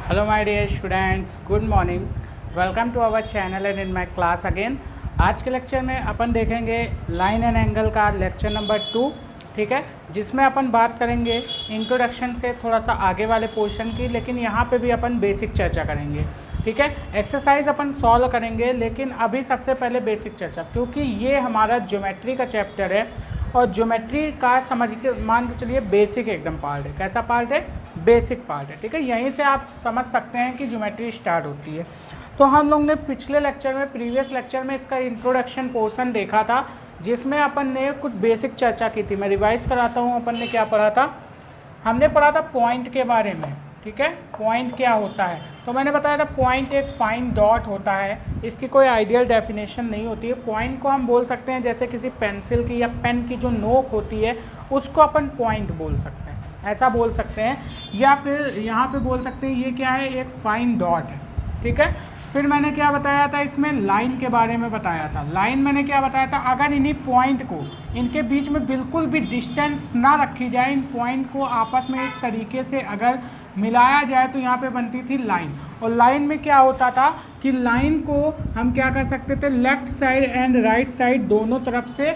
Hello my dear students, good morning. Welcome to our channel and in my class again. आज के lecture में अपन देखेंगे line and angle का lecture number 2, ठीक है, जिसमें अपन बात करेंगे इंट्रोडक्शन से थोड़ा सा आगे वाले पोर्शन की, लेकिन यहाँ पे भी अपन बेसिक चर्चा करेंगे, ठीक है। एक्सरसाइज अपन सॉल्व करेंगे, लेकिन अभी सबसे पहले बेसिक चर्चा, क्योंकि ये हमारा ज्योमेट्री का चैप्टर है और ज्योमेट्री का समझ के मान के चलिए बेसिक एकदम पार्ट है। कैसा पार्ट है? बेसिक पार्ट है, ठीक है। यहीं से आप समझ सकते हैं कि ज्योमेट्री स्टार्ट होती है। तो हम लोग ने पिछले लेक्चर में, प्रीवियस लेक्चर में इसका इंट्रोडक्शन पोर्शन देखा था, जिसमें अपन ने कुछ बेसिक चर्चा की थी। मैं रिवाइज कराता हूँ, अपन ने क्या पढ़ा था। हमने पढ़ा था पॉइंट के बारे में, ठीक है। पॉइंट क्या होता है, तो मैंने बताया था पॉइंट एक फाइन डॉट होता है। इसकी कोई आइडियल डेफिनेशन नहीं होती है। पॉइंट को हम बोल सकते हैं जैसे किसी पेंसिल की या पेन की जो नोक होती है, उसको अपन पॉइंट बोल सकते हैं, ऐसा बोल सकते हैं। या फिर यहाँ पे बोल सकते हैं ये क्या है, एक फाइन डॉट है, ठीक है। फिर मैंने क्या बताया था, इसमें लाइन के बारे में बताया था। लाइन मैंने क्या बताया था, अगर इन्हीं पॉइंट को, इनके बीच में बिल्कुल भी डिस्टेंस ना रखी जाए, इन पॉइंट को आपस में इस तरीके से अगर मिलाया जाए तो यहाँ पे बनती थी लाइन। और लाइन में क्या होता था कि लाइन को हम क्या कर सकते थे, left side and right side दोनों तरफ से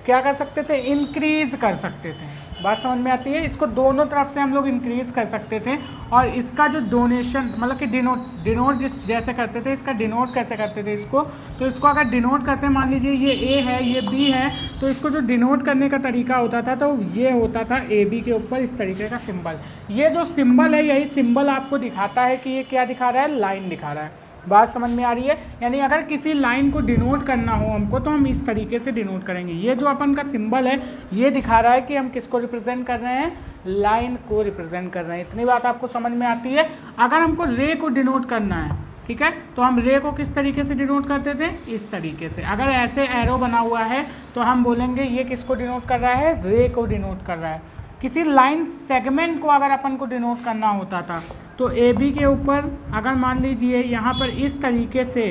क्या कर सकते थे, इंक्रीज़ कर सकते थे। बात समझ में आती है? इसको दोनों तरफ से हम लोग इंक्रीज़ कर सकते थे। और इसका जो डोनेशन मतलब कि डिनोट जैसे करते थे, इसका डिनोट कैसे करते थे इसको, तो इसको अगर डिनोट करते हैं, मान लीजिए ये ए है, ये बी है, तो इसको जो डिनोट करने का तरीका होता था, तो ये होता था ए बी के ऊपर इस तरीके का सिंबल। ये जो सिंबल है, यही सिंबल आपको दिखाता है कि ये क्या दिखा रहा है, लाइन दिखा रहा है। बात समझ में आ रही है? यानी अगर किसी लाइन को डिनोट करना हो हमको, तो हम इस तरीके से डिनोट करेंगे। ये जो अपन का सिंबल है, ये दिखा रहा है कि हम किसको रिप्रेजेंट कर रहे हैं, लाइन को रिप्रेजेंट कर रहे हैं। इतनी बात आपको समझ में आती है। अगर हमको रे को डिनोट करना है, ठीक है, तो हम रे को किस तरीके से डिनोट करते थे, इस तरीके से। अगर ऐसे एरो बना हुआ है तो हम बोलेंगे ये किसको डिनोट कर रहा है, रे को डिनोट कर रहा है। किसी लाइन सेगमेंट को अगर अपन को डिनोट करना होता था, तो ए बी के ऊपर अगर मान लीजिए यहाँ पर इस तरीके से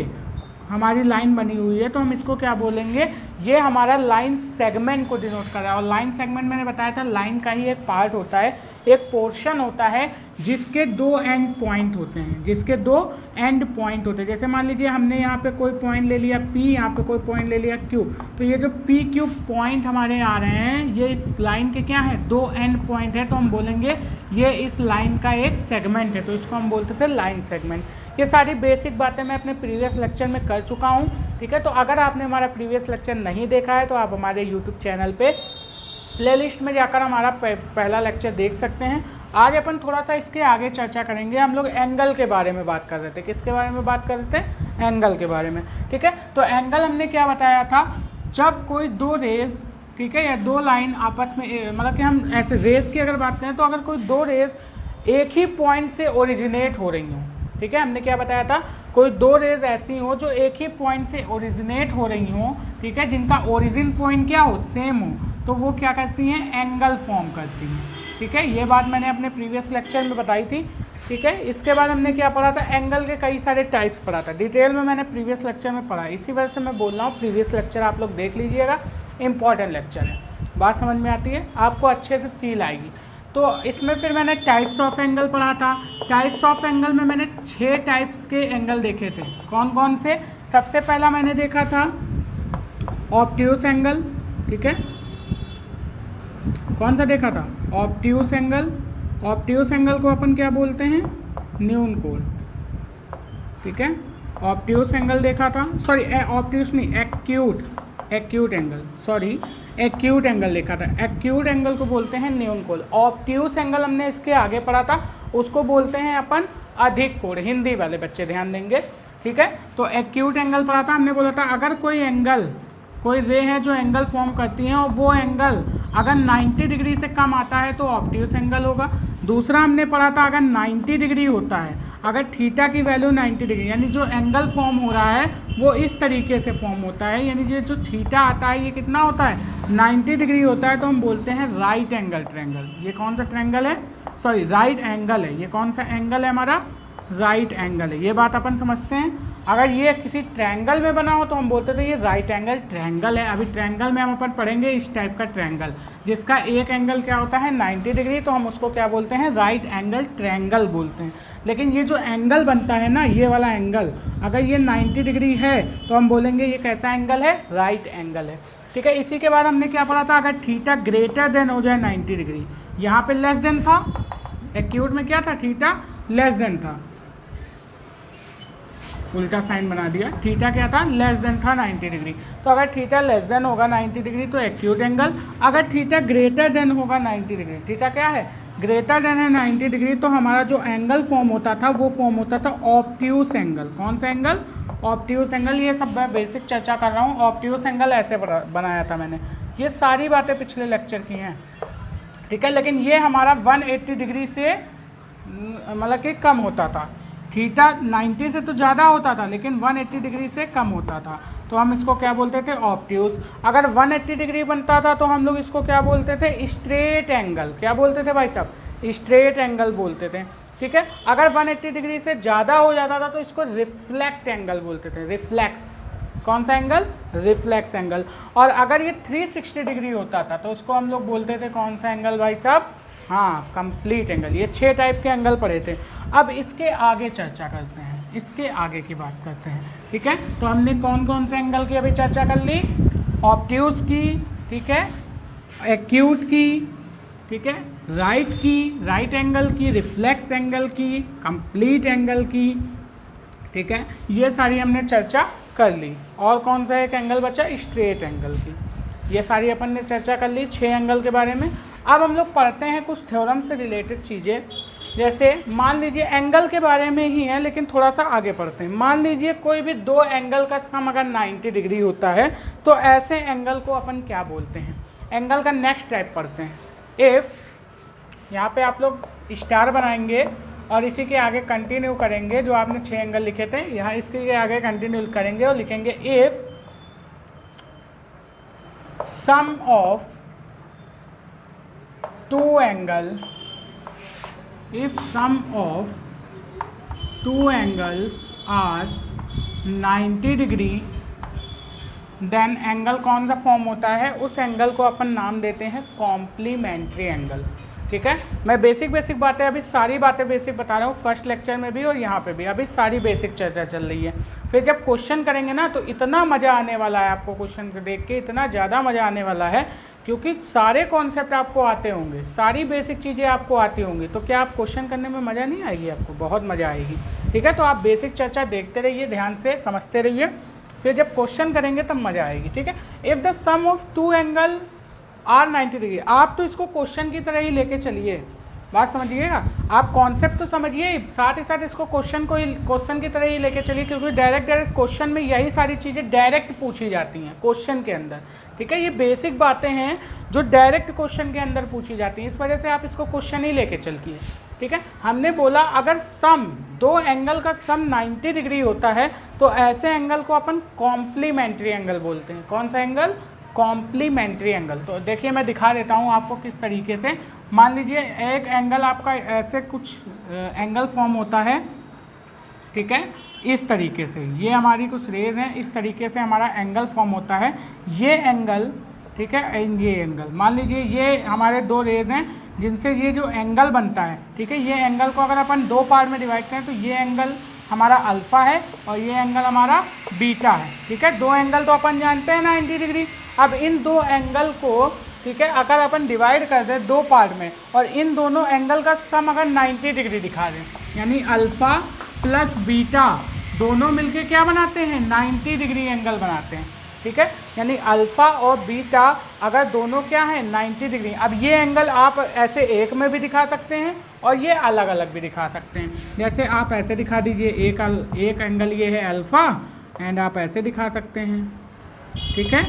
हमारी लाइन बनी हुई है, तो हम इसको क्या बोलेंगे, ये हमारा लाइन सेगमेंट को डिनोट कर रहा है। और लाइन सेगमेंट मैंने बताया था, लाइन का ही एक पार्ट होता है, एक पोर्शन होता है जिसके दो एंड पॉइंट होते हैं, जिसके दो एंड पॉइंट होते हैं। जैसे मान लीजिए हमने यहाँ पे कोई पॉइंट ले लिया P, यहाँ पे कोई पॉइंट ले लिया Q, तो ये जो P Q पॉइंट हमारे आ रहे हैं, ये इस लाइन के क्या है, दो एंड पॉइंट है। तो हम बोलेंगे ये इस लाइन का एक सेगमेंट है, तो इसको हम बोलते थे लाइन सेगमेंट। ये सारी बेसिक बातें मैं अपने प्रीवियस लेक्चर में कर चुका हूँ, ठीक है। तो अगर आपने हमारा प्रीवियस लेक्चर नहीं देखा है, तो आप हमारे यूट्यूब चैनल पे प्लेलिस्ट में जाकर हमारा पहला लेक्चर देख सकते हैं। आज अपन थोड़ा सा इसके आगे चर्चा करेंगे। हम लोग एंगल के बारे में बात कर रहे थे। किसके बारे में बात कर रहे थे? एंगल के बारे में, ठीक है। तो एंगल हमने क्या बताया था, जब कोई दो रेज, ठीक है, या दो लाइन आपस में, मतलब कि हम ऐसे रेज की अगर बात करें, तो अगर कोई दो रेज एक ही पॉइंट से ओरिजिनेट हो रही हों, ठीक है, हमने क्या बताया था, कोई दो रेज ऐसी हो जो एक ही पॉइंट से ओरिजिनेट हो रही हों, ठीक है, जिनका ओरिजिन पॉइंट क्या हो, सेम हो, तो वो क्या करती हैं, एंगल फॉर्म करती हैं, ठीक है। ये बात मैंने अपने प्रीवियस लेक्चर में बताई थी, ठीक है। इसके बाद हमने क्या पढ़ा था, एंगल के कई सारे टाइप्स पढ़ा था, डिटेल में मैंने प्रीवियस लेक्चर में पढ़ा। इसी वजह से मैं बोल रहा हूँ, प्रीवियस लेक्चर आप लोग देख लीजिएगा, इंपॉर्टेंट लेक्चर है। बात समझ में आती है, आपको अच्छे से फील आएगी। तो इसमें फिर मैंने टाइप्स ऑफ एंगल पढ़ा था। टाइप्स ऑफ एंगल में मैंने 6 टाइप्स के एंगल देखे थे। कौन कौन से? सबसे पहला मैंने देखा था ऑब्ट्यूस एंगल, ठीक है। कौन सा देखा था? Obtuse angle. ऑब्ट्यूस एंगल को अपन क्या बोलते हैं, न्यून कोण, ठीक है। ऑब्ट्यूस एंगल देखा था, सॉरी ऑब्ट्यूस नहीं, acute angle, sorry acute angle देखा था। एक्यूट एंगल को बोलते हैं न्यून कोण। ऑब्ट्यूस एंगल हमने इसके आगे पढ़ा था, उसको बोलते हैं अपन अधिक कोण। हिंदी वाले बच्चे ध्यान देंगे, ठीक है। तो एक्यूट एंगल पढ़ा था, हमने बोला था अगर कोई एंगल, कोई रे है जो एंगल फॉर्म करती हैं, और वो एंगल अगर 90 डिग्री से कम आता है तो ऑब्ट्यूस एंगल होगा। दूसरा हमने पढ़ा था अगर 90 डिग्री होता है, अगर थीटा की वैल्यू 90 डिग्री, यानी जो एंगल फॉर्म हो रहा है वो इस तरीके से फॉर्म होता है, यानी ये जो थीटा आता है ये कितना होता है, 90 डिग्री होता है, तो हम बोलते हैं राइट एंगल ट्रायंगल। ये कौन सा ट्रायंगल है, सॉरी राइट एंगल है। ये कौन सा एंगल है हमारा, राइट एंगल है। ये बात अपन समझते हैं। अगर ये किसी ट्रायंगल में बना हो तो हम बोलते थे ये राइट एंगल ट्रायंगल है। अभी ट्रायंगल में हम अपन पढ़ेंगे इस टाइप का ट्रायंगल जिसका एक एंगल क्या होता है 90 डिग्री, तो हम उसको क्या बोलते हैं, राइट एंगल ट्रायंगल बोलते हैं। लेकिन ये जो एंगल बनता है ना, ये वाला एंगल, अगर ये 90 डिग्री है तो हम बोलेंगे ये कैसा एंगल है, राइट एंगल है। ठीक है, इसी के बाद हमने क्या पढ़ा था, अगर थीटा ग्रेटर देन हो जाए 90 डिग्री, यहाँ पे लेस देन था, एक्यूट में क्या था, थीटा लेस देन था, उल्टा साइन बना दिया, थीटा क्या था, लेस देन था 90 डिग्री। तो अगर थीटा लेस देन होगा 90 डिग्री तो एक्यूट एंगल, अगर थीटा ग्रेटर देन होगा 90 डिग्री, थीटा क्या है, ग्रेटर देन है 90 डिग्री, तो हमारा जो एंगल फॉर्म होता था वो फॉर्म होता था ऑब्ट्यूस एंगल। कौन सा एंगल, ऑब्ट्यूस एंगल। ये सब मैं बेसिक चर्चा कर रहा हूँ, ऑब्ट्यूस एंगल ऐसे बनाया था मैंने, ये सारी बातें पिछले लेक्चर की हैं। ठीक है, लेकिन ये हमारा 180 डिग्री से मतलब कि कम होता था, थीटा 90 से तो ज़्यादा होता था लेकिन 180 डिग्री से कम होता था, तो हम इसको क्या बोलते थे, ऑब्ट्यूस। अगर 180 डिग्री बनता था तो हम लोग इसको क्या बोलते थे, स्ट्रेट एंगल। क्या बोलते थे भाई साहब, स्ट्रेट एंगल बोलते थे। ठीक है, अगर 180 डिग्री से ज़्यादा हो जाता था तो इसको रिफ्लेक्ट एंगल बोलते थे, रिफ्लेक्स। कौन सा एंगल, रिफ्लेक्स एंगल। और अगर ये 360 डिग्री होता था तो उसको हम लोग बोलते थे कौन सा एंगल भाई साहब, हाँ, कंप्लीट एंगल। ये 6 टाइप के एंगल पढ़े थे। अब इसके आगे चर्चा करते हैं, इसके आगे की बात करते हैं। ठीक है, तो हमने कौन कौन से एंगल की अभी चर्चा कर ली, ऑब्ट्यूस की, ठीक है, एक्यूट की, ठीक है, राइट की, राइट एंगल की, रिफ्लेक्स एंगल की, कंप्लीट एंगल की। ठीक है, ये सारी हमने चर्चा कर ली। और कौन सा एक एंगल बचा, स्ट्रेट एंगल की। ये सारी अपन ने चर्चा कर ली 6 एंगल के बारे में। अब हम लोग पढ़ते हैं कुछ थ्योरम से रिलेटेड चीज़ें, जैसे मान लीजिए एंगल के बारे में ही है लेकिन थोड़ा सा आगे पढ़ते हैं। मान लीजिए कोई भी 2 एंगल का सम अगर 90 डिग्री होता है तो ऐसे एंगल को अपन क्या बोलते हैं। एंगल का नेक्स्ट टाइप पढ़ते हैं। इफ़, यहाँ पे आप लोग स्टार बनाएंगे और इसी के आगे कंटिन्यू करेंगे, जो आपने 6 एंगल लिखे थे यहाँ इसके आगे कंटिन्यू करेंगे और लिखेंगे if sum of 2 angle, if sum of 2 angles are 90 degree, then angle कौन सा फॉर्म होता है, उस एंगल को अपन नाम देते हैं कॉम्प्लीमेंट्री एंगल। ठीक है, मैं बेसिक बातें, अभी सारी बातें बेसिक बता रहा हूँ, फर्स्ट लेक्चर में भी और यहाँ पे भी अभी सारी बेसिक चर्चा चल रही है। फिर जब क्वेश्चन करेंगे ना तो इतना मज़ा आने वाला है, आपको क्वेश्चन को देख के इतना ज़्यादा मज़ा आने वाला है, क्योंकि सारे कॉन्सेप्ट आपको आते होंगे, सारी बेसिक चीज़ें आपको आती होंगी, तो क्या आप क्वेश्चन करने में मज़ा नहीं आएगी, आपको बहुत मज़ा आएगी। ठीक है, तो आप बेसिक चर्चा देखते रहिए, ध्यान से समझते रहिए, फिर जब क्वेश्चन करेंगे तब मज़ा आएगी। ठीक है, if the sum of 2 angle are 90 degree, आप तो इसको क्वेश्चन की तरह ही लेके चलिए, बात समझिएगा, आप कॉन्सेप्ट तो समझिए, साथ ही साथ इसको क्वेश्चन की तरह ही लेके चलिए, क्योंकि डायरेक्ट क्वेश्चन में यही सारी चीज़ें डायरेक्ट पूछी जाती हैं क्वेश्चन के अंदर। ठीक है, ये बेसिक बातें हैं जो डायरेक्ट क्वेश्चन के अंदर पूछी जाती हैं, इस वजह से आप इसको क्वेश्चन ही लेके चलिए। ठीक है, हमने बोला अगर सम 2 एंगल का सम 90 डिग्री होता है तो ऐसे एंगल को अपन कॉम्प्लीमेंट्री एंगल बोलते हैं। कौन सा एंगल, कॉम्प्लीमेंट्री एंगल। तो देखिए मैं दिखा देता हूँ आपको किस तरीके से। मान लीजिए एक एंगल आपका ऐसे कुछ एंगल फॉर्म होता है, ठीक है, इस तरीके से, ये हमारी कुछ रेज हैं, इस तरीके से हमारा एंगल फॉर्म होता है। ये एंगल, ठीक है, ये एंगल, मान लीजिए ये हमारे 2 रेज हैं जिनसे ये जो एंगल बनता है, ठीक है, ये एंगल को अगर अपन 2 पार्ट में डिवाइड करें तो ये एंगल हमारा अल्फ़ा है और ये एंगल हमारा बीटा है। ठीक है, 2 एंगल तो अपन जानते हैं 90 डिग्री। अब इन 2 एंगल को, ठीक है, अगर अपन डिवाइड कर दें 2 पार्ट में और इन दोनों एंगल का सम अगर 90 डिग्री दिखा दें, यानी अल्फ़ा प्लस बीटा दोनों मिलके क्या बनाते हैं, 90 डिग्री एंगल बनाते हैं। ठीक है, यानी अल्फ़ा और बीटा अगर दोनों क्या है, 90 डिग्री। अब ये एंगल आप ऐसे एक में भी दिखा सकते हैं और ये अलग अलग भी दिखा सकते हैं। जैसे आप ऐसे दिखा दीजिए, एक एंगल ये है अल्फ़ा एंड आप ऐसे दिखा सकते हैं। ठीक है,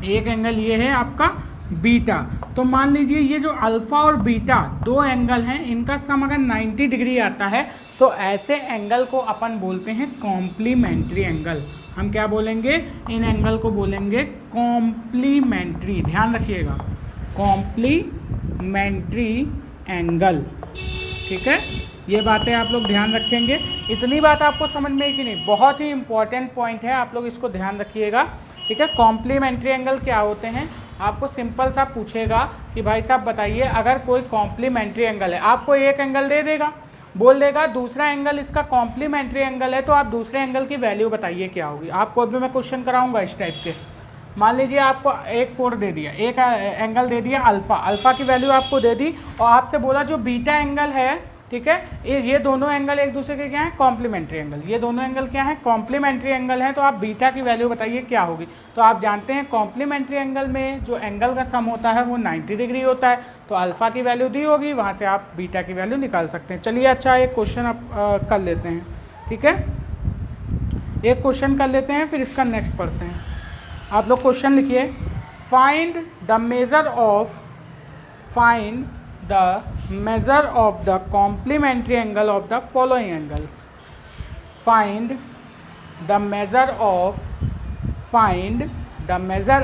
एक एंगल ये है आपका बीटा। तो मान लीजिए ये जो अल्फ़ा और बीटा 2 एंगल हैं, इनका सम अगर 90 डिग्री आता है तो ऐसे एंगल को अपन बोलते हैं कॉम्प्लीमेंट्री एंगल। हम क्या बोलेंगे, इन एंगल को बोलेंगे कॉम्प्लीमेंट्री। ध्यान रखिएगा, कॉम्प्लीमेंट्री एंगल। ठीक है, ये बातें आप लोग ध्यान रखेंगे। इतनी बात आपको समझ में है कि नहीं, बहुत ही इंपॉर्टेंट पॉइंट है, आप लोग इसको ध्यान रखिएगा। ठीक है, कॉम्प्लीमेंट्री एंगल क्या होते हैं, आपको सिंपल सा पूछेगा कि भाई साहब बताइए, अगर कोई कॉम्प्लीमेंट्री एंगल है, आपको एक एंगल दे देगा बोल देगा दूसरा एंगल इसका कॉम्प्लीमेंट्री एंगल है, तो आप दूसरे एंगल की वैल्यू बताइए क्या होगी। आपको अभी मैं क्वेश्चन कराऊंगा इस टाइप के। मान लीजिए आपको एक कोण दे दिया, एक एंगल दे दिया अल्फ़ा, अल्फ़ा की वैल्यू आपको दे दी और आपसे बोला जो बीटा एंगल है, ठीक है, ये दोनों एंगल एक दूसरे के क्या है, कॉम्प्लीमेंट्री एंगल। ये दोनों एंगल क्या है, कॉम्प्लीमेंट्री एंगल है, तो आप बीटा की वैल्यू बताइए क्या होगी। तो आप जानते हैं कॉम्प्लीमेंट्री एंगल में जो एंगल का सम होता है वो 90 डिग्री होता है, तो अल्फ़ा की वैल्यू दी होगी, वहाँ से आप बीटा की वैल्यू निकाल सकते हैं। चलिए अच्छा एक क्वेश्चन आप कर लेते हैं, ठीक है, एक क्वेश्चन कर लेते हैं, फिर इसका नेक्स्ट पढ़ते हैं। आप लोग क्वेश्चन लिखिए, find the measure of the complementary angle of the following angles. Find the measure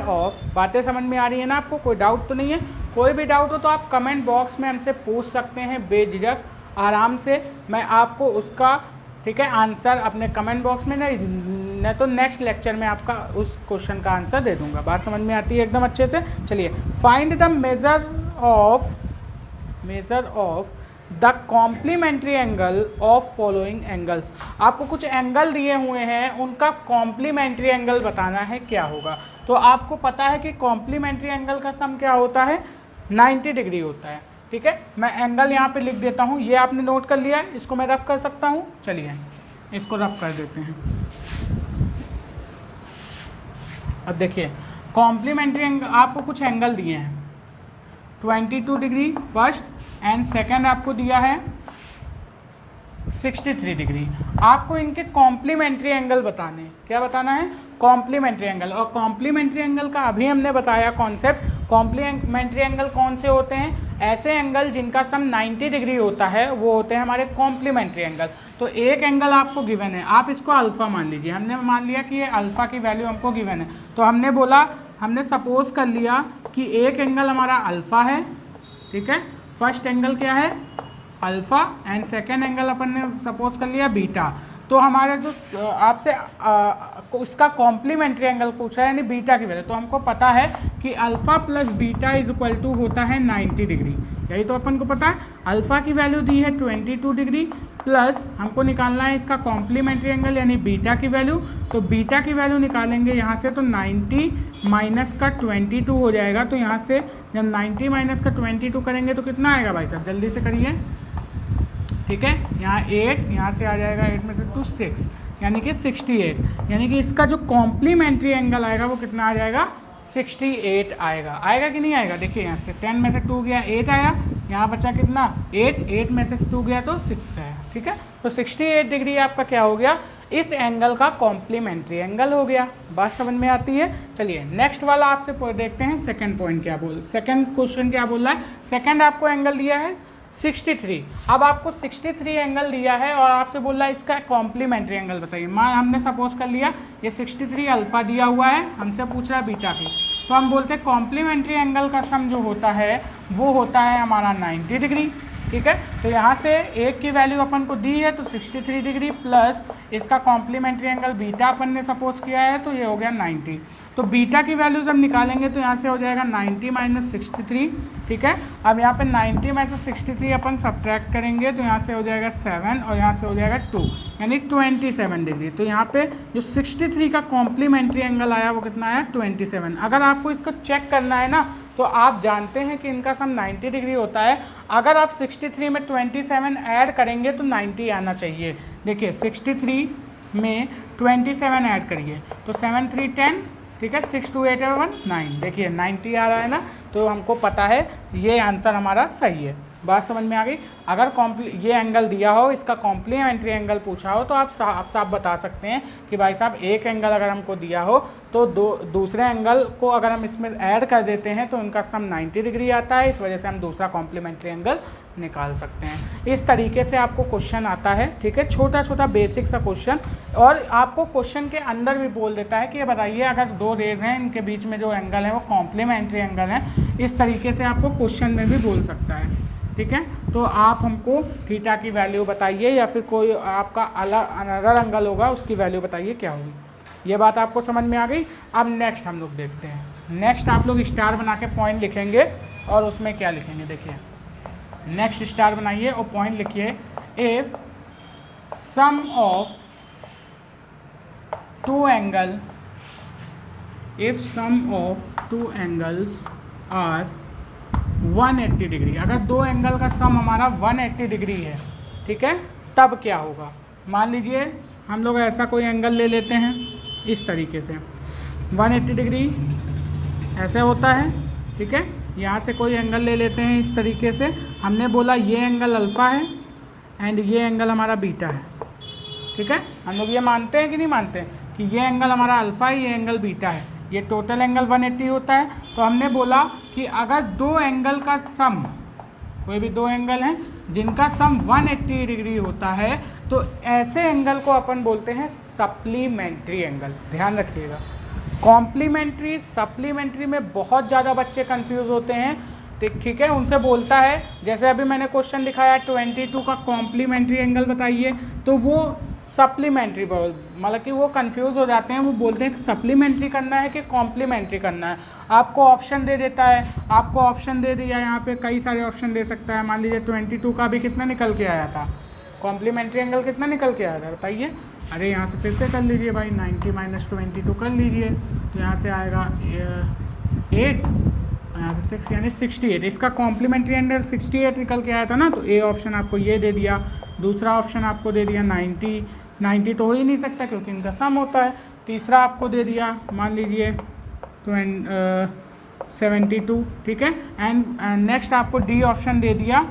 of, बातें समझ में आ रही है ना आपको, कोई डाउट तो नहीं है। कोई भी डाउट हो तो आप कमेंट बॉक्स में हमसे पूछ सकते हैं बेझिझक, आराम से। मैं आपको उसका, ठीक है, आंसर अपने कमेंट बॉक्स में नहीं तो नेक्स्ट लेक्चर में आपका उस क्वेश्चन का आंसर दे दूंगा। बात समझ में आती है एकदम अच्छे से। चलिए, find the measure of the complementary angle of following angles. आपको कुछ एंगल दिए हुए हैं, उनका कॉम्प्लीमेंट्री एंगल बताना है क्या होगा। तो आपको पता है कि कॉम्प्लीमेंट्री एंगल का सम क्या होता है, 90 डिग्री होता है, ठीक है। मैं एंगल यहाँ पे लिख देता हूँ, ये आपने नोट कर लिया है, इसको मैं रफ कर सकता हूँ। चलिए इसको रफ कर देते हैं। अब देखिए कॉम्प्लीमेंट्री एंगल, आपको कुछ एंगल दिए हैं 22 डिग्री फर्स्ट एंड सेकंड आपको दिया है 63 डिग्री। आपको इनके कॉम्प्लीमेंट्री एंगल बताने, क्या बताना है, कॉम्प्लीमेंट्री एंगल। और कॉम्प्लीमेंट्री एंगल का अभी हमने बताया कॉन्सेप्ट। कॉम्प्लीमेंट्री एंगल कौन से होते हैं, ऐसे एंगल जिनका सम 90 डिग्री होता है वो होते हैं हमारे कॉम्प्लीमेंट्री एंगल। तो एक एंगल आपको गिवन है, आप इसको अल्फ़ा मान लीजिए। हमने मान लिया कि ये अल्फ़ा की वैल्यू हमको गिवन है, तो हमने सपोज कर लिया कि एक एंगल हमारा अल्फ़ा है, ठीक है। फर्स्ट एंगल क्या है, अल्फ़ा, एंड सेकेंड एंगल अपन ने सपोज कर लिया बीटा। तो हमारे जो आपसे उसका कॉम्प्लीमेंट्री एंगल पूछा है, यानी बीटा की वैल्यू, तो हमको पता है कि alpha plus beta is equal to होता है 90 डिग्री। यही तो अपन को पता है। अल्फ़ा की वैल्यू दी है 22 डिग्री, प्लस हमको निकालना है इसका कॉम्प्लीमेंट्री एंगल यानी बीटा की वैल्यू। तो बीटा की वैल्यू निकालेंगे यहाँ से, तो 90 माइनस का 22 हो जाएगा। तो यहाँ से जब 90 माइनस का 22 करेंगे तो कितना आएगा भाई साहब, जल्दी से करिए, ठीक है। यहाँ 8, यहाँ से आ जाएगा 8 में से 2 6, यानी कि 68। यानी कि इसका जो कॉम्प्लीमेंट्री एंगल आएगा वो कितना आ जाएगा, 68 आएगा। आएगा कि नहीं आएगा, देखिए यहाँ से 10 में से 2 गया 8 आया, यहाँ बचा कितना 8 में से 2 गया तो 6 आया, ठीक है। तो 68 डिग्री आपका क्या हो गया, इस एंगल का कॉम्प्लीमेंट्री एंगल हो गया। बात समझ में आती है। चलिए नेक्स्ट वाला आपसे देखते हैं, सेकंड पॉइंट क्या सेकंड क्वेश्चन क्या बोल रहा है। सेकंड आपको एंगल दिया है 63। अब आपको 63 एंगल दिया है और आपसे बोल रहा है इसका कॉम्प्लीमेंट्री एंगल बताइए। मान हमने सपोज कर लिया ये 63 अल्फ़ा दिया हुआ है, हमसे पूछ रहा है बीटा की, तो हम बोलते हैं कॉम्प्लीमेंट्री एंगल का सम जो होता है वो होता है हमारा 90 डिग्री, ठीक है। तो यहाँ से एक की वैल्यू अपन को दी है तो 63 डिग्री प्लस इसका कॉम्प्लीमेंट्री एंगल बीटा अपन ने सपोज किया है, तो ये हो गया 90। तो बीटा की वैल्यू जब निकालेंगे तो यहाँ से हो जाएगा 90 माइनस 63, ठीक है। अब यहाँ पे 90 में से 63 अपन सब्ट्रैक्ट करेंगे तो यहाँ से हो जाएगा 7 और यहाँ से हो जाएगा 2, यानी 27 डिग्री। तो यहाँ पे जो 63 का कॉम्प्लीमेंट्री एंगल आया वो कितना आया, 27। अगर आपको इसको चेक करना है ना, तो आप जानते हैं कि इनका सम 90 डिग्री होता है। अगर आप 63 में 27 ऐड करेंगे तो 90 आना चाहिए। देखिए 63 में 27 ऐड करिए तो 7 3 10, ठीक है, 6 2 8 1 9, देखिए 90 आ रहा है ना। तो हमको पता है ये आंसर हमारा सही है। बात समझ में आ गई। अगर ये एंगल दिया हो, इसका कॉम्प्लीमेंट्री एंगल पूछा हो, तो आप साफ बता सकते हैं कि भाई साहब एक एंगल अगर हमको दिया हो तो दूसरे एंगल को अगर हम इसमें ऐड कर देते हैं तो उनका सम 90 डिग्री आता है। इस वजह से हम दूसरा कॉम्प्लीमेंट्री एंगल निकाल सकते हैं। इस तरीके से आपको क्वेश्चन आता है, ठीक है, छोटा छोटा बेसिक सा क्वेश्चन। और आपको क्वेश्चन के अंदर भी बोल देता है कि ये बताइए अगर दो रेज हैं, इनके बीच में जो एंगल है वो कॉम्प्लीमेंट्री एंगल है। इस तरीके से आपको क्वेश्चन में भी बोल सकता है, ठीक है। तो आप हमको थीटा की वैल्यू बताइए या फिर कोई आपका अनदर एंगल होगा उसकी वैल्यू बताइए क्या होगी। ये बात आपको समझ में आ गई। अब नेक्स्ट हम लोग देखते हैं। नेक्स्ट आप लोग स्टार बना के पॉइंट लिखेंगे और उसमें क्या लिखेंगे, देखिए नेक्स्ट स्टार बनाइए और पॉइंट लिखिए if sum of two angle, if sum of two angles are 180 degree, अगर दो एंगल का सम हमारा 180 डिग्री है, ठीक है, तब क्या होगा। मान लीजिए हम लोग ऐसा कोई एंगल ले लेते हैं इस तरीके से, 180 डिग्री ऐसे होता है, ठीक है। यहाँ से कोई एंगल ले लेते हैं इस तरीके से, हमने बोला ये एंगल अल्फ़ा है एंड ये एंगल हमारा बीटा है, ठीक है। हम लोग ये मानते हैं कि नहीं मानते हैं कि ये एंगल हमारा अल्फ़ा है, ये एंगल बीटा है, ये टोटल एंगल 180 होता है। तो हमने बोला कि अगर दो एंगल का सम, कोई भी दो एंगल हैं जिनका सम 180 डिग्री होता है, तो ऐसे एंगल को अपन बोलते हैं सप्लीमेंट्री एंगल। ध्यान रखिएगा, कॉम्प्लीमेंट्री सप्लीमेंट्री में बहुत ज़्यादा बच्चे कंफ्यूज होते हैं, ठीक है। उनसे बोलता है, जैसे अभी मैंने क्वेश्चन दिखाया 22 का कॉम्प्लीमेंट्री एंगल बताइए, तो वो सप्लीमेंट्री मतलब कि वो कंफ्यूज हो जाते हैं, वो बोलते हैं कि सप्लीमेंट्री करना है कि कॉम्प्लीमेंट्री करना है। आपको ऑप्शन दे देता है, आपको ऑप्शन दे दिया, यहाँ पे कई सारे ऑप्शन दे सकता है। मान लीजिए 22 का भी कितना निकल के आया था, कॉम्प्लीमेंट्री एंगल कितना निकल के आया था बताइए। अरे यहाँ से फिर से कर लीजिए भाई, 90 - 22 कर लीजिए, तो यहाँ से आएगा 8, यहाँ से 6 यानी 68। इसका कॉम्प्लीमेंट्री एंगल 68 निकल के आया था ना, तो ए ऑप्शन आपको ये दे दिया। दूसरा ऑप्शन आपको दे दिया 90 तो हो ही नहीं सकता क्योंकि इनका सम होता है। तीसरा आपको दे दिया मान लीजिए 72, ठीक है। एंड नेक्स्ट आपको डी ऑप्शन दे दिया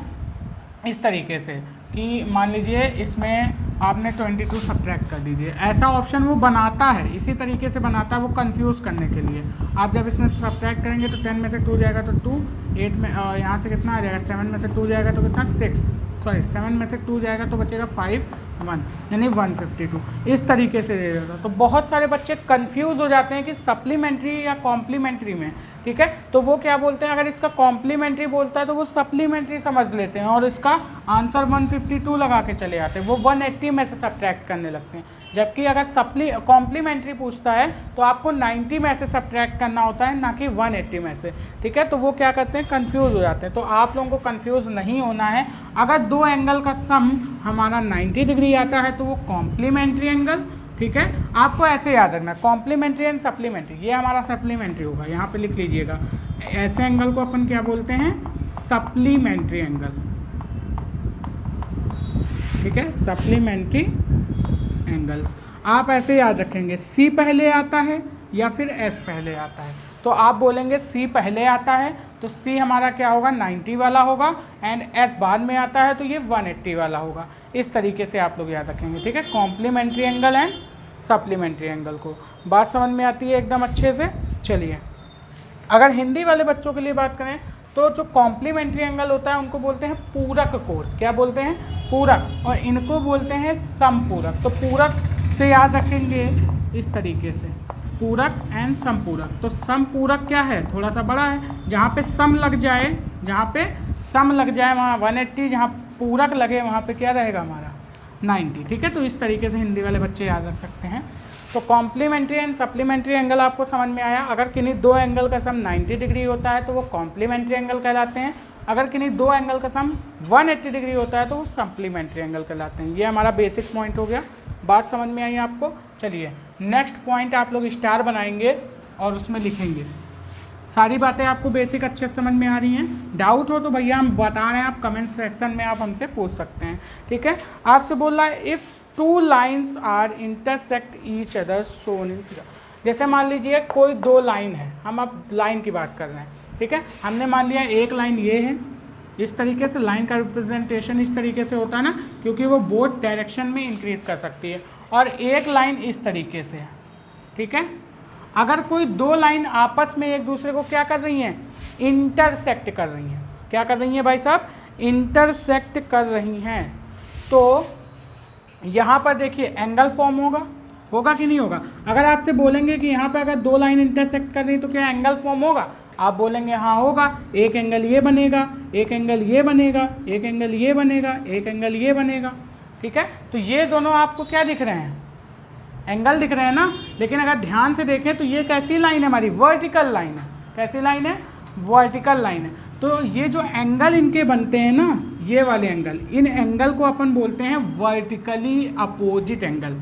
इस तरीके से कि मान लीजिए इसमें आपने 22 सब्ट्रैक्ट कर दीजिए। ऐसा ऑप्शन वो बनाता है, इसी तरीके से बनाता है वो कंफ्यूज करने के लिए। आप जब इसमें सब्ट्रैक्ट करेंगे तो 10 में से 2 जाएगा तो 2, 8 में यहाँ से कितना आ जाएगा, 7 में से 2 जाएगा तो कितना 6, सॉरी 7 में से 2 जाएगा तो बचेगा 5, 1 यानी 152। इस तरीके से दे देता। तो बहुत सारे बच्चे कंफ्यूज हो जाते हैं कि सप्लीमेंट्री या कॉम्प्लीमेंट्री में, ठीक है। तो वो क्या बोलते हैं, अगर इसका कॉम्प्लीमेंट्री बोलता है तो वो सप्लीमेंट्री समझ लेते हैं और इसका आंसर 152 लगा के चले आते हैं, वो 180 में से सब्ट्रैक्ट करने लगते हैं। जबकि अगर कॉम्प्लीमेंट्री पूछता है तो आपको 90 में से सब्ट्रैक्ट करना होता है, ना कि 180 में से, ठीक है। तो वो क्या करते हैं, कंफ्यूज हो जाते हैं। तो आप लोगों को कंफ्यूज नहीं होना है। अगर दो एंगल का सम हमारा 90 डिग्री आता है तो वो कॉम्प्लीमेंट्री एंगल, ठीक है। आपको ऐसे याद रखना, कॉम्प्लीमेंट्री एंड सप्लीमेंट्री, ये हमारा सप्लीमेंट्री होगा, यहाँ पे लिख लीजिएगा। ऐसे एंगल को अपन क्या बोलते हैं, सप्लीमेंट्री एंगल, ठीक है, सप्लीमेंट्री एंगल्स। आप ऐसे याद रखेंगे, सी पहले आता है या फिर एस पहले आता है। तो आप बोलेंगे सी पहले आता है तो सी हमारा क्या होगा, 90 वाला होगा, एंड एस बाद में आता है तो ये 180 वाला होगा। इस तरीके से आप लोग याद रखेंगे, ठीक है, complementary angle and supplementary angle को। बात समझ में आती है एकदम अच्छे से। चलिए, अगर हिंदी वाले बच्चों के लिए बात करें तो जो कॉम्प्लीमेंट्री एंगल होता है उनको बोलते हैं पूरक कोण। क्या बोलते हैं, पूरक, और इनको बोलते हैं समपूरक। तो पूरक से याद रखेंगे इस तरीके से, पूरक एंड समपूरक। तो समपूरक क्या है, थोड़ा सा बड़ा है, जहाँ पे सम लग जाए, जहाँ पे सम लग जाए वहाँ 180, जहाँ पूरक लगे वहाँ पे क्या रहेगा हमारा 90, ठीक है। तो इस तरीके से हिंदी वाले बच्चे याद रख सकते हैं। तो कॉम्प्लीमेंट्री एंड सप्लीमेंट्री एंगल आपको समझ में आया। अगर किन्हीं दो एंगल का सम 90 डिग्री होता है तो वो कॉम्प्लीमेंट्री एंगल कहलाते हैं। अगर किन्हीं दो एंगल का सम 180 डिग्री होता है तो वो सप्लीमेंट्री एंगल कहलाते हैं। ये हमारा बेसिक पॉइंट हो गया। बात समझ में आई आपको। चलिए, नेक्स्ट पॉइंट आप लोग स्टार बनाएंगे और उसमें लिखेंगे। सारी बातें आपको बेसिक अच्छे समझ में आ रही हैं। डाउट हो तो भैया हम बता रहे हैं, आप कमेंट सेक्शन में आप हमसे पूछ सकते हैं, ठीक है। आपसे बोल रहा है if two lines are intersect each other shown in figure. जैसे मान लीजिए कोई दो लाइन है, हम अब लाइन की बात कर रहे हैं, ठीक है। हमने मान लिया एक लाइन ये है, इस तरीके से लाइन का रिप्रेजेंटेशन इस तरीके से होता है ना, क्योंकि वो बोथ डायरेक्शन में इंक्रीज कर सकती है। और एक लाइन इस तरीके से है, ठीक है। अगर कोई दो लाइन आपस में एक दूसरे को क्या कर रही हैं, इंटरसेक्ट कर रही हैं। क्या कर रही हैं भाई साहब, इंटरसेक्ट कर रही हैं। तो यहाँ पर देखिए एंगल फॉर्म होगा कि नहीं होगा। अगर आपसे बोलेंगे कि यहाँ पर अगर दो लाइन इंटरसेक्ट कर रही तो क्या एंगल फॉर्म होगा, आप बोलेंगे हाँ होगा। एक एंगल ये बनेगा, एक एंगल ये बनेगा, एक एंगल ये बनेगा, एक एंगल ये बनेगा, ठीक है। तो ये दोनों आपको क्या दिख रहे हैं, एंगल दिख रहे हैं ना। लेकिन अगर ध्यान से देखें तो ये कैसी लाइन है हमारी, वर्टिकल लाइन है। कैसी लाइन है, वर्टिकल लाइन है। तो ये जो एंगल इनके बनते हैं ना, ये वाले एंगल, इन एंगल को अपन बोलते हैं वर्टिकली अपोजिट एंगल।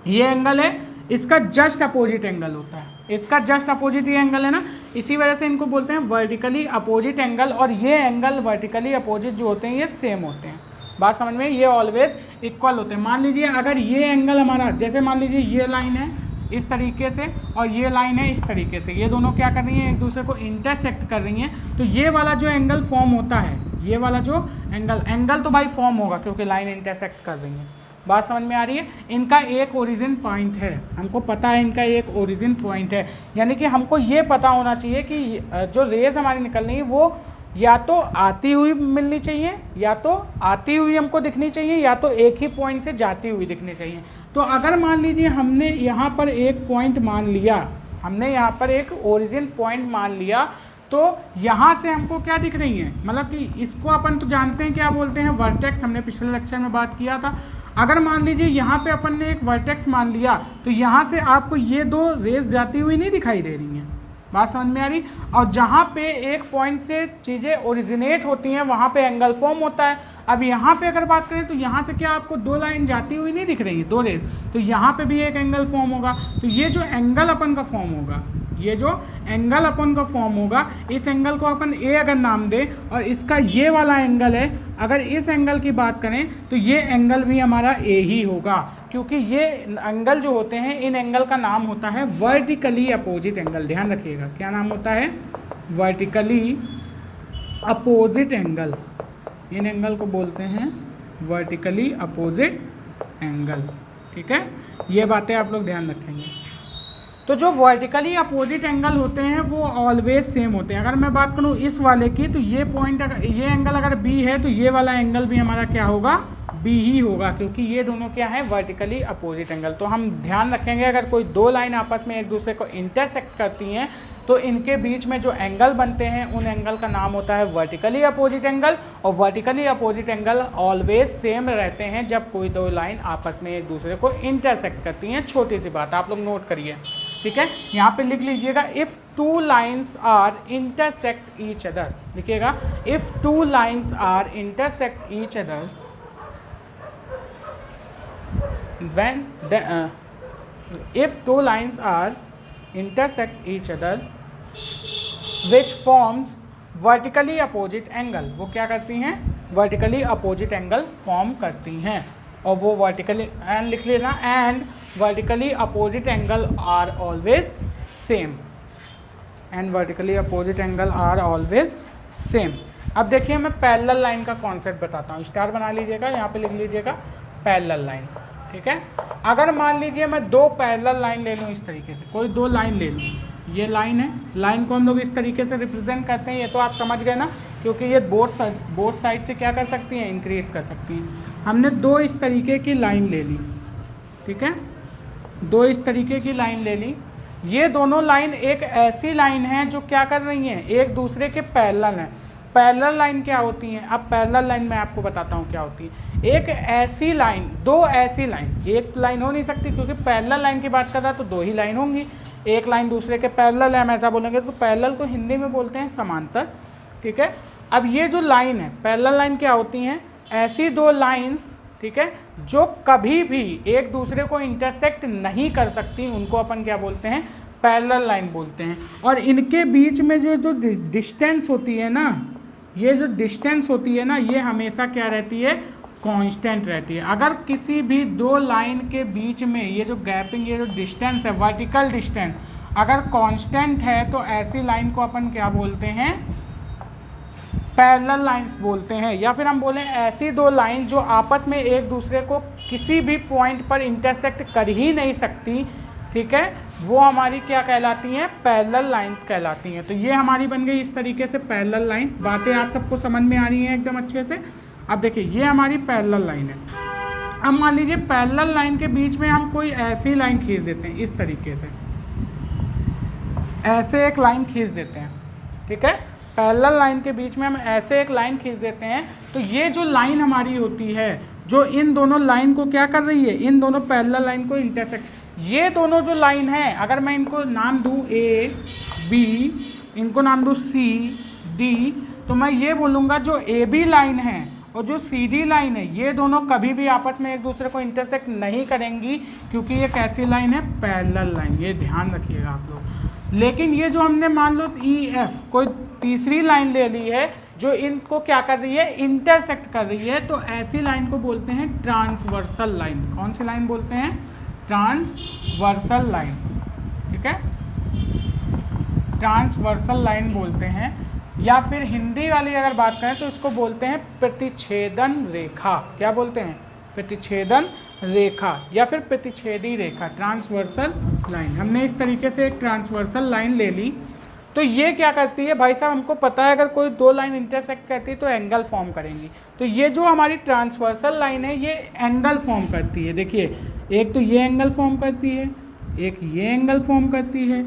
ये एंगल है, इसका जस्ट अपोजिट एंगल होता है, इसका जस्ट अपोजिट ये एंगल है ना, इसी वजह से इनको बोलते हैं वर्टिकली अपोजिट एंगल। और ये एंगल वर्टिकली अपोजिट जो होते हैं ये सेम होते हैं। बात समझ में, ये ऑलवेज इक्वल होते हैं। मान लीजिए अगर ये एंगल हमारा, जैसे मान लीजिए ये लाइन है इस तरीके से और ये लाइन है इस तरीके से, ये दोनों क्या कर रही हैं, एक दूसरे को इंटरसेक्ट कर रही हैं, तो ये वाला जो एंगल फॉर्म होता है, ये वाला जो एंगल तो भाई फॉर्म होगा क्योंकि लाइन इंटरसेक्ट कर रही है। बात समझ में आ रही है। इनका एक ओरिजिन पॉइंट है, हमको पता है इनका एक ओरिजिन पॉइंट है, यानी कि हमको ये पता होना चाहिए कि जो रेज हमारी निकल रही है वो या तो आती हुई मिलनी चाहिए, या तो आती हुई हमको दिखनी चाहिए, या तो एक ही पॉइंट से जाती हुई दिखनी चाहिए। तो अगर मान लीजिए हमने यहाँ पर एक पॉइंट मान लिया, हमने यहाँ पर एक ओरिजिन पॉइंट मान लिया, तो यहाँ से हमको क्या दिख रही है, मतलब कि इसको अपन तो जानते हैं क्या बोलते हैं, वर्टेक्स। हमने पिछले लेक्चर में बात किया था। अगर मान लीजिए यहाँ पे अपन ने एक वर्टेक्स मान लिया, तो यहाँ से आपको ये दो रेज जाती हुई नहीं दिखाई दे रही हैं। बात समझ में आ रही। और जहाँ पे एक पॉइंट से चीज़ें ओरिजिनेट होती हैं वहाँ पे एंगल फॉर्म होता है। अब यहाँ पे अगर बात करें तो यहाँ से क्या आपको दो लाइन जाती हुई नहीं दिख रही है, दो रेज, तो यहाँ पे भी एक एंगल फॉर्म होगा। तो ये जो एंगल अपन का फॉर्म होगा, ये जो एंगल अपन का फॉर्म होगा, इस एंगल को अपन ए अगर नाम दें और इसका ये वाला एंगल है, अगर इस एंगल की बात करें तो ये एंगल भी हमारा ए ही होगा, क्योंकि ये एंगल जो होते हैं इन एंगल का नाम होता है वर्टिकली अपोजिट एंगल। ध्यान रखिएगा क्या नाम होता है, वर्टिकली अपोजिट एंगल। इन एंगल को बोलते हैं वर्टिकली अपोजिट एंगल। ठीक है, ये बातें आप लोग ध्यान रखेंगे। तो जो वर्टिकली अपोजिट एंगल होते हैं वो ऑलवेज सेम होते हैं। अगर मैं बात करूँ इस वाले की, तो ये पॉइंट अगर ये एंगल अगर बी है तो ये वाला एंगल भी हमारा क्या होगा, बी ही होगा, क्योंकि ये दोनों क्या है, वर्टिकली अपोजिट एंगल। तो हम ध्यान रखेंगे अगर कोई दो लाइन आपस में एक दूसरे को इंटरसेक्ट करती हैं तो इनके बीच में जो एंगल बनते हैं उन एंगल का नाम होता है वर्टिकली अपोजिट एंगल। और vertically opposite angle always same रहते हैं जब कोई दो लाइन आपस में एक दूसरे को इंटरसेक्ट करती हैं। छोटी सी बात आप लोग नोट करिए, ठीक है। यहाँ पे लिख लीजिएगा, if two lines are intersect each other. लिखिएगा, if two lines are intersect each other when if two lines are intersect each other which forms vertically opposite angle, वो क्या करती हैं, vertically opposite angle फॉर्म करती हैं। और वो vertically and लिख लेना, and vertically opposite angle are always same, and vertically opposite angle are always same। अब देखिए मैं पैरेलल लाइन का कॉन्सेप्ट बताता हूँ। स्टार बना लीजिएगा, यहाँ पे लिख लीजिएगा पैरेलल लाइन। ठीक है, अगर मान लीजिए मैं दो पैरेलल लाइन ले लूँ इस तरीके से, कोई दो लाइन ले लूँ, ये लाइन है, लाइन को हम लोग इस तरीके से रिप्रेजेंट करते हैं, ये तो आप समझ गए ना, क्योंकि ये बोथ साइड से क्या कर सकती हैं, इंक्रीज कर सकती हैं। हमने दो इस तरीके की लाइन ले ली, ठीक है, दो इस तरीके की लाइन ले ली। ये दोनों लाइन एक ऐसी लाइन है जो क्या कर रही हैं, एक दूसरे के पैरेलल हैं। पैरेलल लाइन क्या होती हैं, अब पैरेलल लाइन मैं आपको बताता हूँ क्या होती है। एक ऐसी लाइन, दो ऐसी लाइन, एक लाइन हो नहीं सकती क्योंकि पैरेलल लाइन की बात कर रहा तो दो ही लाइन होंगी, एक लाइन दूसरे के पैरेलल है, हम ऐसा बोलेंगे। तो पैरेलल को हिंदी में बोलते हैं समांतर। ठीक है, अब ये जो लाइन है, पैरेलल लाइन क्या होती हैं, ऐसी दो लाइन्स, ठीक है, जो कभी भी एक दूसरे को इंटरसेक्ट नहीं कर सकती, उनको अपन क्या बोलते हैं, पैरेलल लाइन बोलते हैं। और इनके बीच में जो डिस्टेंस होती है ना, ये जो डिस्टेंस होती है ना, ये हमेशा क्या रहती है, कांस्टेंट रहती है। अगर किसी भी दो लाइन के बीच में ये जो गैपिंग, ये जो डिस्टेंस है, वर्टिकल डिस्टेंस, अगर कांस्टेंट है तो ऐसी लाइन को अपन क्या बोलते हैं, पैरेलल लाइंस बोलते हैं। या फिर हम बोलें ऐसी दो लाइन जो आपस में एक दूसरे को किसी भी पॉइंट पर इंटरसेक्ट कर ही नहीं सकती, ठीक है, वो हमारी क्या कहलाती हैं, पैरेलल लाइंस कहलाती हैं। तो ये हमारी बन गई इस तरीके से पैरेलल लाइन। बातें आप सबको समझ में आ रही हैं एकदम अच्छे से। अब देखिए ये हमारी पैरेलल लाइन है। अब मान लीजिए पैरेलल लाइन के बीच में हम कोई ऐसी लाइन खींच देते हैं, इस तरीके से ऐसे एक लाइन खींच देते हैं, ठीक है, पैरेलल लाइन के बीच में हम ऐसे एक लाइन खींच देते हैं। तो ये जो लाइन हमारी होती है, जो इन दोनों लाइन को क्या कर रही है, इन दोनों पैरेलल लाइन को इंटरसेक्ट, ये दोनों जो लाइन है, अगर मैं इनको नाम दूँ ए बी, इनको नाम दूँ सी डी, तो मैं ये बोलूँगा जो ए बी लाइन है और जो सीधी लाइन है ये दोनों कभी भी आपस में एक दूसरे को इंटरसेक्ट नहीं करेंगी, क्योंकि ये कैसी लाइन है, पैरेलल लाइन, ये ध्यान रखिएगा आप लोग। लेकिन ये जो हमने मान लो EF कोई तीसरी लाइन ले ली है जो इनको क्या कर रही है, इंटरसेक्ट कर रही है, तो ऐसी लाइन को बोलते हैं ट्रांसवर्सल लाइन। कौन सी लाइन बोलते हैं, ट्रांसवर्सल लाइन, ठीक है, ट्रांसवर्सल लाइन बोलते हैं। या फिर हिंदी वाली अगर बात करें तो इसको बोलते हैं प्रतिच्छेदन रेखा। क्या बोलते हैं, प्रतिच्छेदन रेखा या फिर प्रतिच्छेदी रेखा, ट्रांसवर्सल लाइन। हमने इस तरीके से एक ट्रांसवर्सल लाइन ले ली, तो ये क्या करती है भाई साहब, हमको पता है अगर कोई दो लाइन इंटरसेक्ट करती है तो एंगल फॉर्म करेंगी। तो ये जो हमारी ट्रांसवर्सल लाइन है ये एंगल फॉर्म करती है। देखिए, एक तो ये एंगल फॉर्म करती है, एक ये एंगल फॉर्म करती है,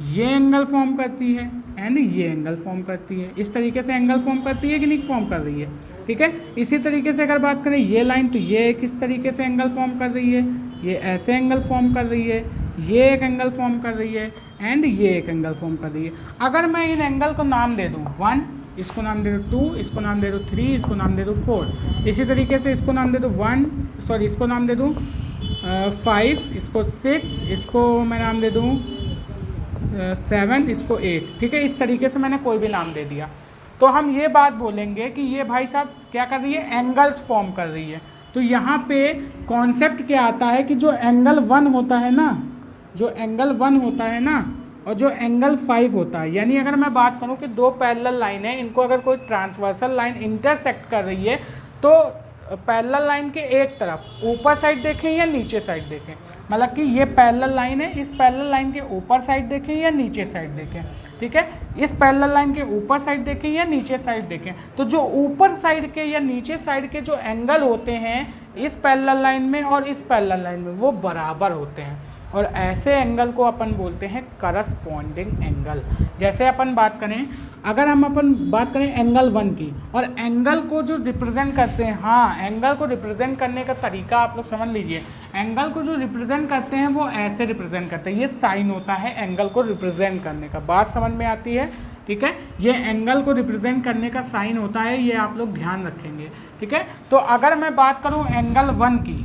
ये एंगल फॉर्म करती है एंड ये एंगल फॉर्म करती है। इस तरीके से एंगल फॉर्म करती है कि नहीं फॉर्म कर रही है, ठीक है। इसी तरीके से अगर बात करें ये लाइन, तो ये किस तरीके से एंगल फॉर्म कर रही है, ये ऐसे एंगल फॉर्म कर रही है, ये एक एंगल फॉर्म कर रही है एंड ये एक एंगल फॉर्म कर रही है। अगर मैं इन एंगल को नाम दे दूँ 1, इसको नाम दे दूँ 2, इसको नाम दे दूँ 3, इसको नाम दे दूँ 4, इसी तरीके से इसको नाम दे दूँ इसको नाम दे दूँ 5, इसको 6, इसको मैं नाम दे दूँ 7, इसको 8, ठीक है। इस तरीके से मैंने कोई भी नाम दे दिया, तो हम ये बात बोलेंगे कि ये भाई साहब क्या कर रही है, एंगल्स फॉर्म कर रही है। तो यहाँ पे कॉन्सेप्ट क्या आता है कि जो एंगल 1 होता है ना, जो एंगल 1 होता है ना और जो एंगल 5 होता है, यानी अगर मैं बात करूँ कि दो पैरेलल लाइन है, इनको अगर कोई ट्रांसवर्सल लाइन इंटरसेक्ट कर रही है तो पैरेलल लाइन के एक तरफ ऊपर साइड देखें या नीचे साइड देखें, मतलब कि ये पैरेलल लाइन है, इस पैरेलल लाइन के ऊपर साइड देखें या नीचे साइड देखें, ठीक है। इस पैरेलल लाइन के ऊपर साइड देखें या नीचे साइड देखें, तो जो ऊपर साइड के या नीचे साइड के जो एंगल होते हैं इस पैरेलल लाइन में और इस पैरेलल लाइन में वो बराबर होते हैं, और ऐसे एंगल को अपन बोलते हैं करस्पॉन्डिंग एंगल। जैसे अपन बात करें, अगर हम अपन बात करें एंगल 1 की, और एंगल को जो रिप्रेजेंट करते हैं, हाँ एंगल को रिप्रेजेंट करने का तरीका आप लोग समझ लीजिए। एंगल को जो रिप्रेजेंट करते हैं वो ऐसे रिप्रेजेंट करते हैं, ये साइन होता है एंगल को रिप्रेजेंट करने का, बात समझ में आती है, ठीक है। ये एंगल को रिप्रेजेंट करने का साइन होता है, ये आप लोग ध्यान रखेंगे, ठीक है। तो अगर मैं बात करूँ एंगल 1 की,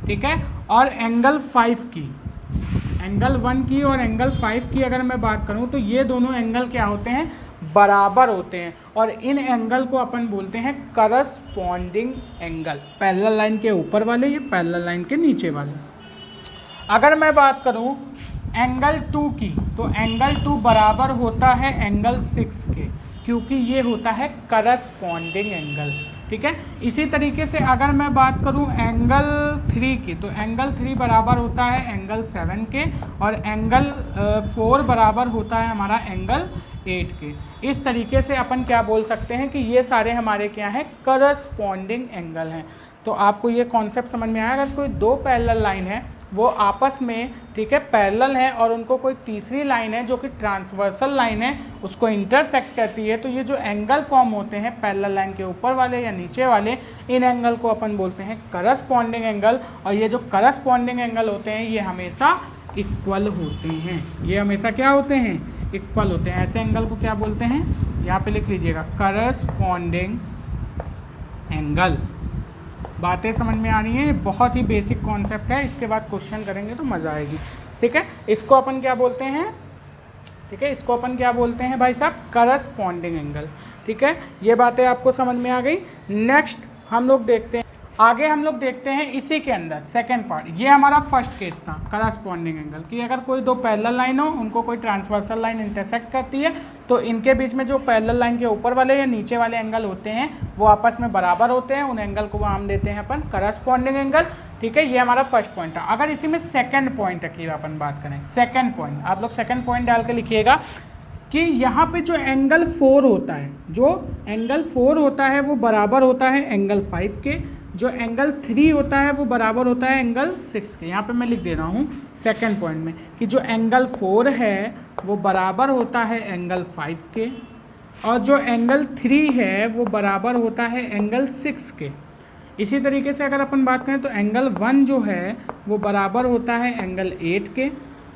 ठीक है, और एंगल 5 की, एंगल 1 की और एंगल 5 की अगर मैं बात करूं तो ये दोनों एंगल क्या होते हैं, बराबर होते हैं, और इन एंगल को अपन बोलते हैं करस्पॉन्डिंग एंगल। पैरेलल लाइन के ऊपर वाले, ये पैरेलल लाइन के नीचे वाले। अगर मैं बात करूं एंगल 2 की, तो एंगल 2 बराबर होता है एंगल 6 के, क्योंकि ये होता है करस्पॉन्डिंग एंगल, ठीक है। इसी तरीके से अगर मैं बात करूं एंगल 3 की, तो एंगल 3 बराबर होता है एंगल 7 के, और एंगल 4 बराबर होता है हमारा एंगल 8 के। इस तरीके से अपन क्या बोल सकते हैं कि ये सारे हमारे क्या हैं, करस्पॉन्डिंग एंगल हैं। तो आपको ये कॉन्सेप्ट समझ में आया, अगर कोई दो पैरेलल लाइन है वो आपस में, ठीक है, पैरेलल है, और उनको कोई तीसरी लाइन है जो कि ट्रांसवर्सल लाइन है उसको इंटरसेक्ट करती है, तो ये जो एंगल फॉर्म होते हैं पैरेलल लाइन के ऊपर वाले या नीचे वाले, इन एंगल को अपन बोलते हैं करस्पॉन्डिंग एंगल। और ये जो करस्पॉन्डिंग एंगल होते हैं ये हमेशा इक्वल होते हैं, ये हमेशा क्या होते हैं, इक्वल होते हैं। ऐसे एंगल को क्या बोलते हैं, यहाँ पे लिख लीजिएगा, करस्पॉन्डिंग एंगल। बातें समझ में आ रही हैं, बहुत ही बेसिक कॉन्सेप्ट है, इसके बाद क्वेश्चन करेंगे तो मज़ा आएगी, ठीक है। इसको अपन क्या बोलते हैं, ठीक है, इसको अपन क्या बोलते हैं भाई साहब, करस्पॉन्डिंग एंगल, ठीक है। ये बातें आपको समझ में आ गई। नेक्स्ट हम लोग देखते हैं, आगे हम लोग देखते हैं इसी के अंदर सेकंड पार्ट। ये हमारा फर्स्ट केस था करस्पॉन्डिंग एंगल की, अगर कोई दो पैरेलल लाइन हो, उनको कोई ट्रांसवर्सल लाइन इंटरसेक्ट करती है, तो इनके बीच में जो पैरेलल लाइन के ऊपर वाले या नीचे वाले एंगल होते हैं वो आपस में बराबर होते हैं, उन एंगल को हम देते हैं अपन करस्पॉन्डिंग एंगल, ठीक है। ये हमारा फर्स्ट पॉइंट था। अगर इसी में सेकंड पॉइंट की अपन बात करें, सेकंड पॉइंट आप लोग सेकंड पॉइंट डाल के लिखिएगा कि यहाँ पे जो एंगल 4 होता है, जो एंगल 4 होता है वो बराबर होता है एंगल 5 के, जो एंगल 3 होता है वो बराबर होता है एंगल 6 के। यहाँ पे मैं लिख दे रहा हूँ सेकंड पॉइंट में कि जो एंगल 4 है वो बराबर होता है एंगल 5 के, और जो एंगल 3 है वो बराबर होता है एंगल 6 के। इसी तरीके से अगर अपन बात करें तो एंगल 1 जो है वो बराबर होता है एंगल 8 के,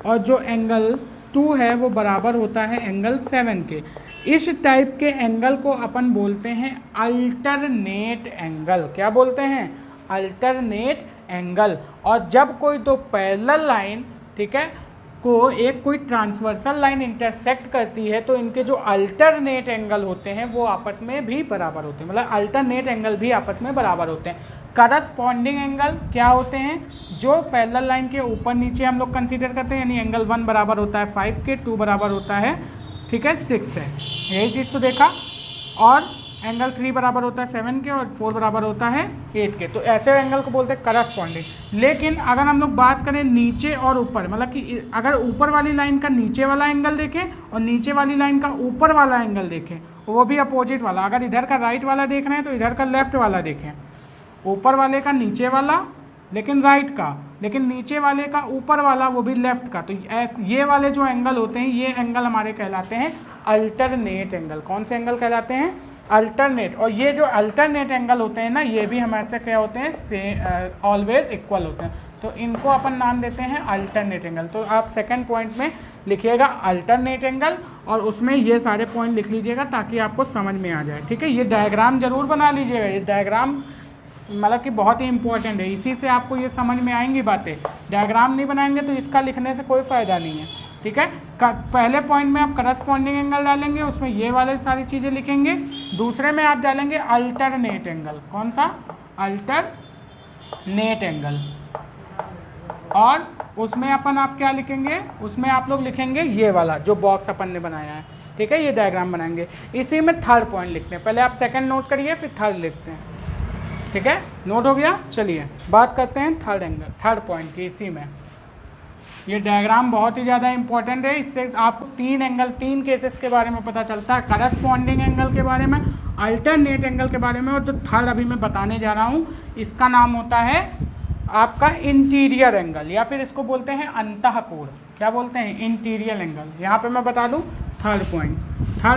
और जो एंगल 2 है वो बराबर होता है एंगल 7 के। इस टाइप के एंगल को अपन बोलते हैं अल्टरनेट एंगल। क्या बोलते हैं? Alternate angle. और जब कोई दो पैरेलल लाइन, ठीक है, को एक कोई ट्रांसवर्सल लाइन इंटरसेक्ट करती है तो इनके जो अल्टरनेट एंगल होते हैं वो आपस में भी बराबर होते हैं, मतलब अल्टरनेट एंगल भी आपस में बराबर होते हैं। करस्पॉन्डिंग एंगल क्या होते हैं? जो पैरेलल लाइन के ऊपर नीचे हम लोग कंसीडर करते हैं, यानी एंगल 1 बराबर होता है 5 के, 2 बराबर होता है, ठीक है, 6 है, यही चीज़ तो देखा। और एंगल 3 बराबर होता है 7 के और 4 बराबर होता है 8 के। तो ऐसे एंगल को बोलते हैं करस्पॉन्डिंग। लेकिन अगर हम लोग बात करें नीचे और ऊपर, मतलब कि अगर ऊपर वाली लाइन का नीचे वाला एंगल देखें और नीचे वाली लाइन का ऊपर वाला एंगल देखें, वो भी अपोजिट वाला, अगर इधर का राइट वाला देख रहे हैं तो इधर का लेफ्ट वाला देखें, ऊपर वाले का नीचे वाला लेकिन राइट का, लेकिन नीचे वाले का ऊपर वाला वो भी लेफ्ट का। तो ये वाले जो एंगल होते हैं ये एंगल हमारे कहलाते हैं अल्टरनेट एंगल। कौन से एंगल कहलाते हैं? अल्टरनेट। और ये जो अल्टरनेट एंगल होते हैं ना, ये भी हमारे से क्या होते हैं? ऑलवेज इक्वल होते हैं। तो इनको अपन नाम देते हैं अल्टरनेट एंगल। तो आप सेकंड पॉइंट में लिखिएगा अल्टरनेट एंगल और उसमें ये सारे पॉइंट लिख लीजिएगा ताकि आपको समझ में आ जाए, ठीक है। ये डायग्राम जरूर बना लीजिएगा, ये डायग्राम मतलब कि बहुत ही इंपॉर्टेंट है, इसी से आपको ये समझ में आएंगी बातें। डायग्राम नहीं बनाएंगे तो इसका लिखने से कोई फ़ायदा नहीं है, ठीक है। पहले पॉइंट में आप करस्पॉन्डिंग एंगल डालेंगे, उसमें ये वाले सारी चीज़ें लिखेंगे। दूसरे में आप डालेंगे अल्टरनेट एंगल। कौन सा? Alternate angle. और उसमें अपन आप क्या लिखेंगे? उसमें आप लोग लिखेंगे ये वाला जो बॉक्स अपन ने बनाया है, ठीक है, ये डायग्राम बनाएंगे। इसी में थर्ड पॉइंट लिखते हैं। पहले आप सेकंड नोट करिए फिर थर्ड लिखते हैं, ठीक है। नोट हो गया? चलिए बात करते हैं थर्ड एंगल, थर्ड पॉइंट की। इसी में ये डायग्राम बहुत ही ज़्यादा इंपॉर्टेंट है, इससे आपको तीन केसेस के बारे में पता चलता है, करस्पॉन्डिंग एंगल के बारे में, अल्टरनेट एंगल के बारे में, और जो थर्ड अभी मैं बताने जा रहा हूँ इसका नाम होता है आपका इंटीरियर एंगल, या फिर इसको बोलते हैं अंतःकोण। क्या बोलते हैं? Interior angle. यहाँ पे मैं बता दूँ थर्ड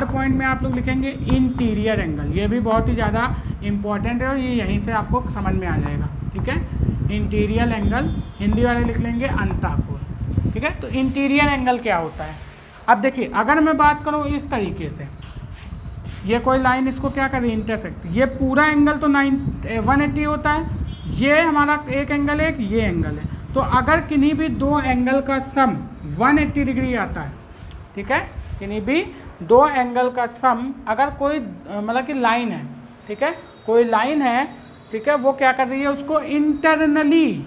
पॉइंट में आप लोग लिखेंगे इंटीरियर एंगल। ये भी बहुत ही ज़्यादा इंपॉर्टेंट है और ये यहीं से आपको समझ में आ जाएगा, ठीक है। इंटीरियर एंगल, हिंदी वाले लिख लेंगे अंतःकोण, ठीक है। तो इंटीरियर एंगल क्या होता है? अब देखिए, अगर मैं बात करूँ इस तरीके से, ये कोई लाइन इसको क्या कर रही है? इंटरसेक्ट। ये पूरा एंगल तो 180 होता है, ये हमारा एक एंगल है, ये एंगल है। तो अगर किन्हीं भी दो एंगल का सम 180 डिग्री आता है, ठीक है, किन्हीं भी दो एंगल का सम, अगर कोई मतलब कि लाइन है, ठीक है, कोई लाइन है, ठीक है, वो क्या कर रही है? उसको इंटरनली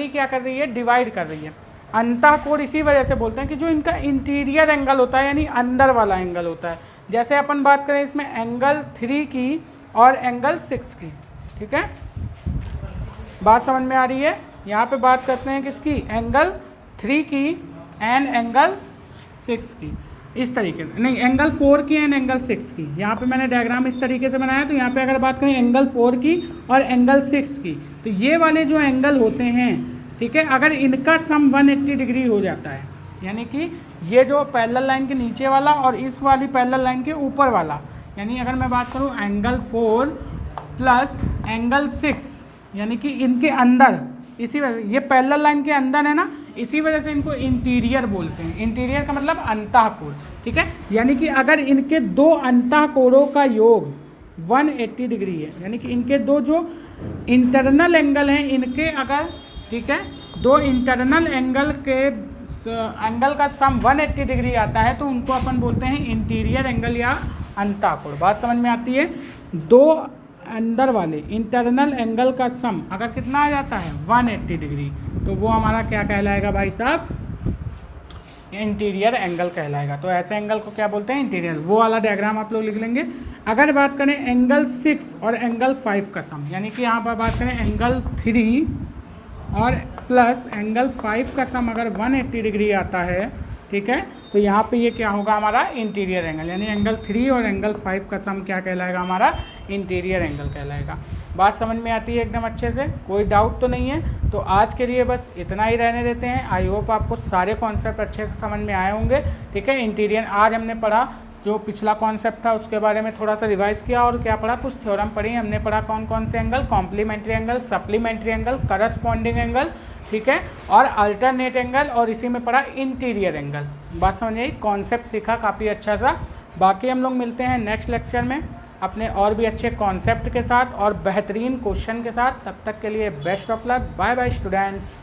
क्या कर रही है? डिवाइड कर रही है। अंतःकोण इसी वजह से बोलते हैं कि जो इनका इंटीरियर एंगल होता है, यानी अंदर वाला एंगल होता है। जैसे अपन बात करें इसमें एंगल 3 की और एंगल 6 की, ठीक है, बात समझ में आ रही है। यहाँ पे बात करते हैं किसकी? एंगल 3 की एंड एंगल 6 की, इस तरीके से, नहीं, एंगल 4 की एंड एंगल 6 की। यहाँ पे मैंने डायग्राम इस तरीके से बनाया। तो यहाँ पे अगर बात करें एंगल 4 की और एंगल 6 की, तो ये वाले जो एंगल होते हैं, ठीक है, अगर इनका सम 180 डिग्री हो जाता है, यानी कि ये जो पैरेलल लाइन के नीचे वाला और इस वाली पैरेलल लाइन के ऊपर वाला, यानी अगर मैं बात करूँ एंगल 4 प्लस एंगल 6, यानी कि इनके अंदर, इसी वजह, ये पैरेलल लाइन के अंदर है ना, इसी वजह से इनको इंटीरियर बोलते हैं। इंटीरियर का मतलब अंतःकोण, ठीक है। यानी कि अगर इनके दो अंतःकोणों का योग 180 डिग्री है, यानी कि इनके दो जो इंटरनल एंगल हैं, इनके अगर, ठीक है, दो इंटरनल एंगल के एंगल का सम 180 डिग्री आता है तो उनको अपन बोलते हैं इंटीरियर एंगल या अंतःकोण। बात समझ में आती है? दो अंदर वाले इंटरनल एंगल का सम अगर कितना आ जाता है? 180 डिग्री, तो वो हमारा क्या कहलाएगा भाई साहब? इंटीरियर एंगल कहलाएगा। तो ऐसे एंगल को क्या बोलते हैं? इंटीरियर। वो वाला डायग्राम आप लोग लिख लेंगे। अगर बात करें एंगल 6 और एंगल 5 का सम, यानी कि यहाँ पर बात करें एंगल 3 और प्लस एंगल 5 का सम अगर 180 डिग्री आता है, ठीक है, तो यहाँ पे ये क्या होगा? हमारा इंटीरियर एंगल, यानी एंगल 3 और एंगल 5 का सम क्या कहलाएगा? हमारा इंटीरियर एंगल कहलाएगा। बात समझ में आती है एकदम अच्छे से? कोई डाउट तो नहीं है? तो आज के लिए बस इतना ही रहने देते हैं। आई होप आपको सारे कॉन्सेप्ट अच्छे से समझ में आए होंगे, ठीक है। इंटीरियर आज हमने पढ़ा, जो पिछला कॉन्सेप्ट था उसके बारे में थोड़ा सा रिवाइज किया, और क्या पढ़ा? कुछ थ्योरम पढ़ी हमने। पढ़ा कौन कौन से angle? Complementary angle, supplementary angle, corresponding angle, ठीक है, और अल्टरनेट एंगल, और इसी में पढ़ा इंटीरियर एंगल। बात समझ आई? कॉन्सेप्ट सीखा काफ़ी अच्छा सा, बाकी हम लोग मिलते हैं नेक्स्ट लेक्चर में अपने और भी अच्छे कॉन्सेप्ट के साथ और बेहतरीन क्वेश्चन के साथ। तब तक के लिए best of luck. Bye bye students.